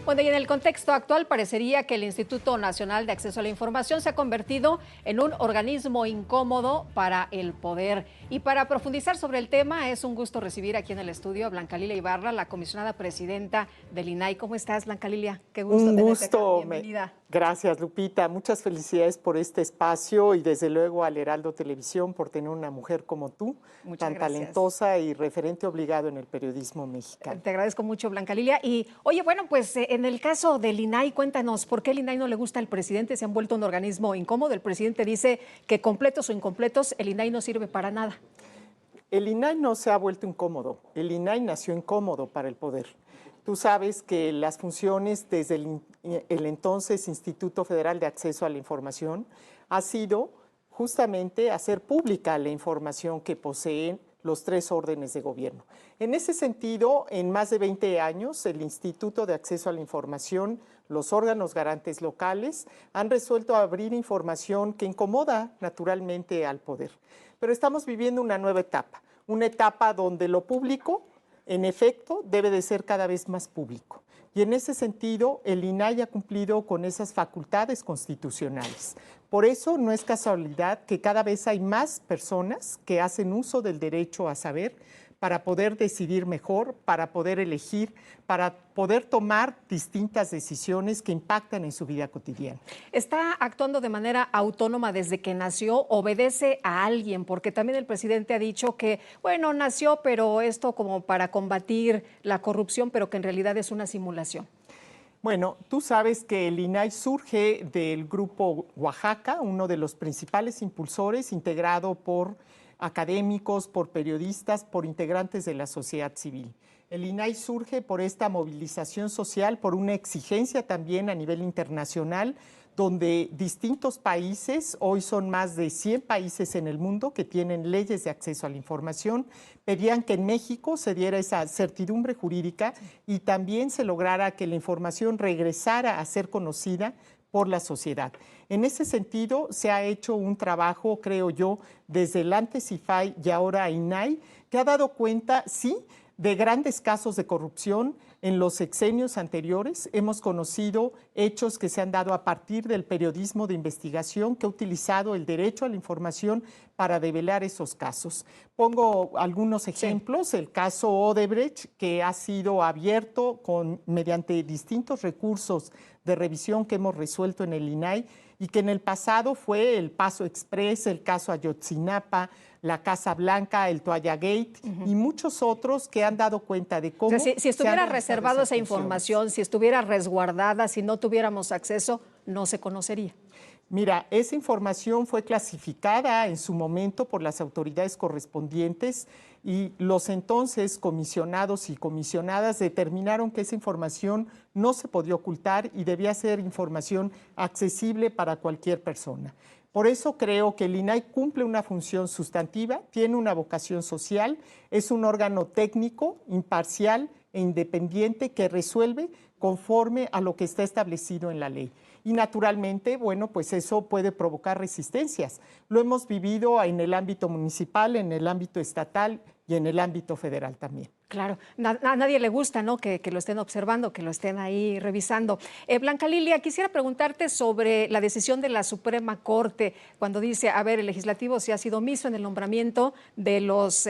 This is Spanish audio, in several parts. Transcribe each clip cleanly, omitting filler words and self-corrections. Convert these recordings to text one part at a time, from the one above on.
Bueno, y en el contexto actual parecería que el Instituto Nacional de Acceso a la Información se ha convertido en un organismo incómodo para el poder. Y para profundizar sobre el tema, es un gusto recibir aquí en el estudio a Blanca Lilia Ibarra, la comisionada presidenta del INAI. ¿Cómo estás, Blanca Lilia? Qué gusto Un tenerte acá. gusto. Bienvenida. Gracias, Lupita. Muchas felicidades por este espacio y desde luego al Heraldo Televisión por tener una mujer como tú, Muchas tan gracias. talentosa y referente obligado en el periodismo mexicano. Te agradezco mucho, Blanca Lilia. Y oye, bueno, pues en el caso del INAI, cuéntanos, ¿por qué el INAI no le gusta al presidente? Se han vuelto un organismo incómodo. El presidente dice que completos o incompletos, el INAI no sirve para nada. El INAI no se ha vuelto incómodo. El INAI nació incómodo para el poder. Tú sabes que las funciones desde el entonces Instituto Federal de Acceso a la Información ha sido justamente hacer pública la información que poseen los tres órdenes de gobierno. En ese sentido, en más de 20 años, el Instituto de Acceso a la Información, los órganos garantes locales, han resuelto abrir información que incomoda naturalmente al poder. Pero estamos viviendo una nueva etapa, una etapa donde lo público, en efecto, debe de ser cada vez más público. Y en ese sentido, el INAI ha cumplido con esas facultades constitucionales. Por eso no es casualidad que cada vez hay más personas que hacen uso del derecho a saber para poder decidir mejor, para poder elegir, para poder tomar distintas decisiones que impactan en su vida cotidiana. ¿Está actuando de manera autónoma desde que nació? ¿Obedece a alguien? Porque también el presidente ha dicho que, bueno, nació, pero esto como para combatir la corrupción, pero que en realidad es una simulación. Bueno, tú sabes que el INAI surge del Grupo Oaxaca, uno de los principales impulsores, integrado por académicos, por periodistas, por integrantes de la sociedad civil. El INAI surge por esta movilización social, por una exigencia también a nivel internacional, donde distintos países, hoy son más de 100 países en el mundo que tienen leyes de acceso a la información, pedían que en México se diera esa certidumbre jurídica y también se lograra que la información regresara a ser conocida por la sociedad. En ese sentido, se ha hecho un trabajo, creo yo, desde el antes IFAI y ahora INAI, que ha dado cuenta, sí, de grandes casos de corrupción. En los sexenios anteriores hemos conocido hechos que se han dado a partir del periodismo de investigación que ha utilizado el derecho a la información para develar esos casos. Pongo algunos ejemplos. Sí. El caso Odebrecht, que ha sido abierto mediante distintos recursos de revisión que hemos resuelto en el INAI y que en el pasado fue el Paso Express, el caso Ayotzinapa, la Casa Blanca, el Toalla Gate y muchos otros que han dado cuenta de cómo... O sea, si estuviera reservado esa información, si estuviera resguardada, si no tuviéramos acceso, no se conocería. Mira, esa información fue clasificada en su momento por las autoridades correspondientes y los entonces comisionados y comisionadas determinaron que esa información no se podía ocultar y debía ser información accesible para cualquier persona. Por eso creo que el INAI cumple una función sustantiva, tiene una vocación social, es un órgano técnico, imparcial e independiente que resuelve conforme a lo que está establecido en la ley. Y naturalmente, bueno, pues eso puede provocar resistencias. Lo hemos vivido en el ámbito municipal, en el ámbito estatal y en el ámbito federal también. Claro, a nadie le gusta, ¿no?, que lo estén observando, que lo estén ahí revisando. Blanca Lilia, quisiera preguntarte sobre la decisión de la Suprema Corte cuando dice, a ver, el legislativo se ha sido omiso en el nombramiento de los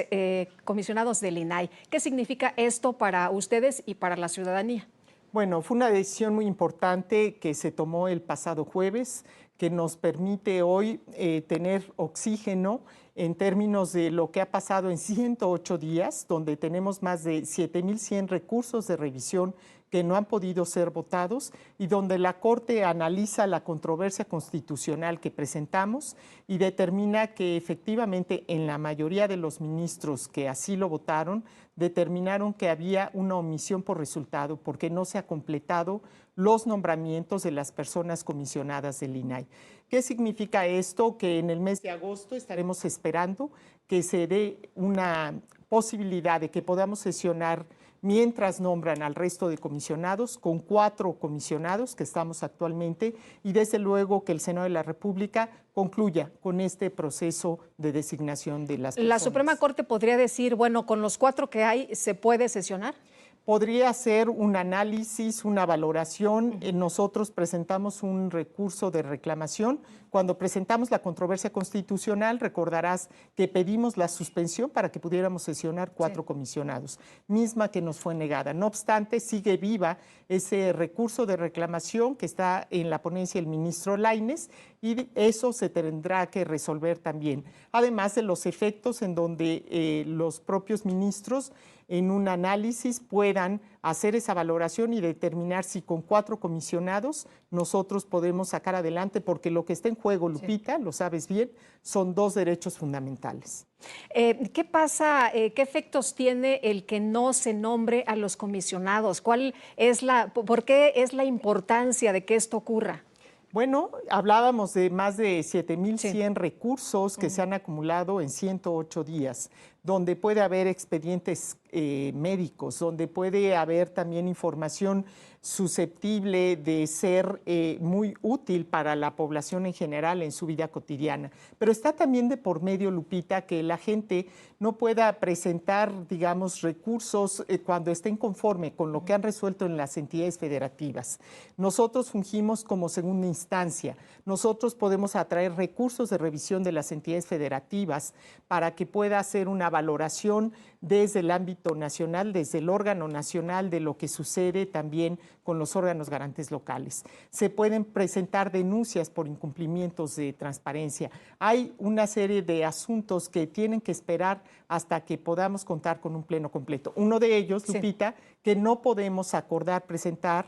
comisionados del INAI. ¿Qué significa esto para ustedes y para la ciudadanía? Bueno, fue una decisión muy importante que se tomó el pasado jueves, que nos permite hoy tener oxígeno en términos de lo que ha pasado en 108 días, donde tenemos más de 7,100 recursos de revisión que no han podido ser votados y donde la Corte analiza la controversia constitucional que presentamos y determina que efectivamente en la mayoría de los ministros que así lo votaron, determinaron que había una omisión por resultado porque no se ha completado los nombramientos de las personas comisionadas del INAI. ¿Qué significa esto? Que en el mes de agosto estaremos esperando que se dé una posibilidad de que podamos sesionar mientras nombran al resto de comisionados, con 4 comisionados que estamos actualmente, y desde luego que el Senado de la República concluya con este proceso de designación de las personas. ¿La Suprema Corte podría decir, bueno, con los 4 que hay, se puede sesionar? Podría ser un análisis, una valoración. Nosotros presentamos un recurso de reclamación. Cuando presentamos la controversia constitucional, recordarás que pedimos la suspensión para que pudiéramos sesionar 4 comisionados, misma que nos fue negada. No obstante, sigue viva ese recurso de reclamación que está en la ponencia del ministro Lainez y eso se tendrá que resolver también. Además de los efectos en donde los propios ministros en un análisis puedan hacer esa valoración y determinar si con 4 comisionados nosotros podemos sacar adelante, porque lo que está en juego, Lupita, lo sabes bien, son 2 derechos fundamentales. ¿Qué pasa, qué efectos tiene el que no se nombre a los comisionados? ¿Por qué es la importancia de que esto ocurra? Bueno, hablábamos de más de 7,100 recursos que se han acumulado en 108 días, donde puede haber expedientes médicos, donde puede haber también información susceptible de ser muy útil para la población en general en su vida cotidiana. Pero está también de por medio, Lupita, que la gente no pueda presentar, digamos, recursos cuando estén conforme con lo que han resuelto en las entidades federativas. Nosotros fungimos como segunda instancia. Nosotros podemos atraer recursos de revisión de las entidades federativas para que pueda hacer una valoración desde el ámbito nacional, desde el órgano nacional, de lo que sucede también con los órganos garantes locales. Se pueden presentar denuncias por incumplimientos de transparencia. Hay una serie de asuntos que tienen que esperar hasta que podamos contar con un pleno completo. Uno de ellos, Lupita, que no podemos acordar presentar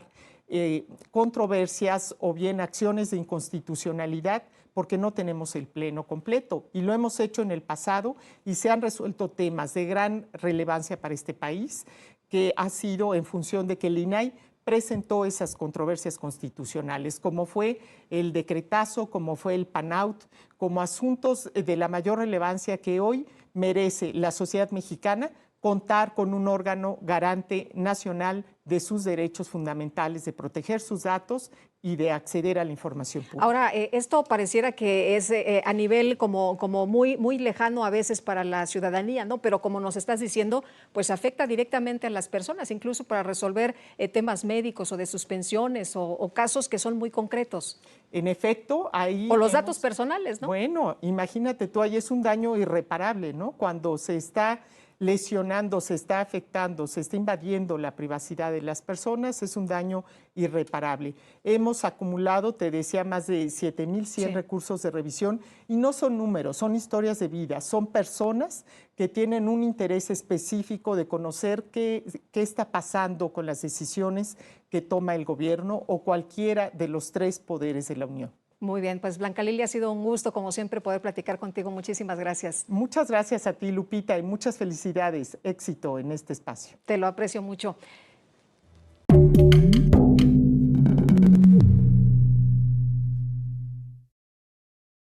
controversias o bien acciones de inconstitucionalidad porque no tenemos el pleno completo. Y lo hemos hecho en el pasado y se han resuelto temas de gran relevancia para este país, que ha sido en función de que el INAI presentó esas controversias constitucionales, como fue el decretazo, como fue el PAN-out, como asuntos de la mayor relevancia que hoy merece la sociedad mexicana, contar con un órgano garante nacional de sus derechos fundamentales, de proteger sus datos y de acceder a la información pública. Ahora, esto pareciera que es a nivel como muy lejano a veces para la ciudadanía, ¿no? Pero como nos estás diciendo, pues afecta directamente a las personas, incluso para resolver temas médicos o de suspensiones o casos que son muy concretos. En efecto, ahí... O los datos personales, ¿no? Bueno, imagínate tú, ahí es un daño irreparable, ¿no? Cuando se está lesionando, se está afectando, se está invadiendo la privacidad de las personas, es un daño irreparable. Hemos acumulado, te decía, más de 7,100 recursos de revisión y no son números, son historias de vida, son personas que tienen un interés específico de conocer qué está pasando con las decisiones que toma el gobierno o cualquiera de los 3 poderes de la Unión. Muy bien, pues Blanca Lilia, ha sido un gusto como siempre poder platicar contigo. Muchísimas gracias. Muchas gracias a ti, Lupita, y muchas felicidades. Éxito en este espacio. Te lo aprecio mucho.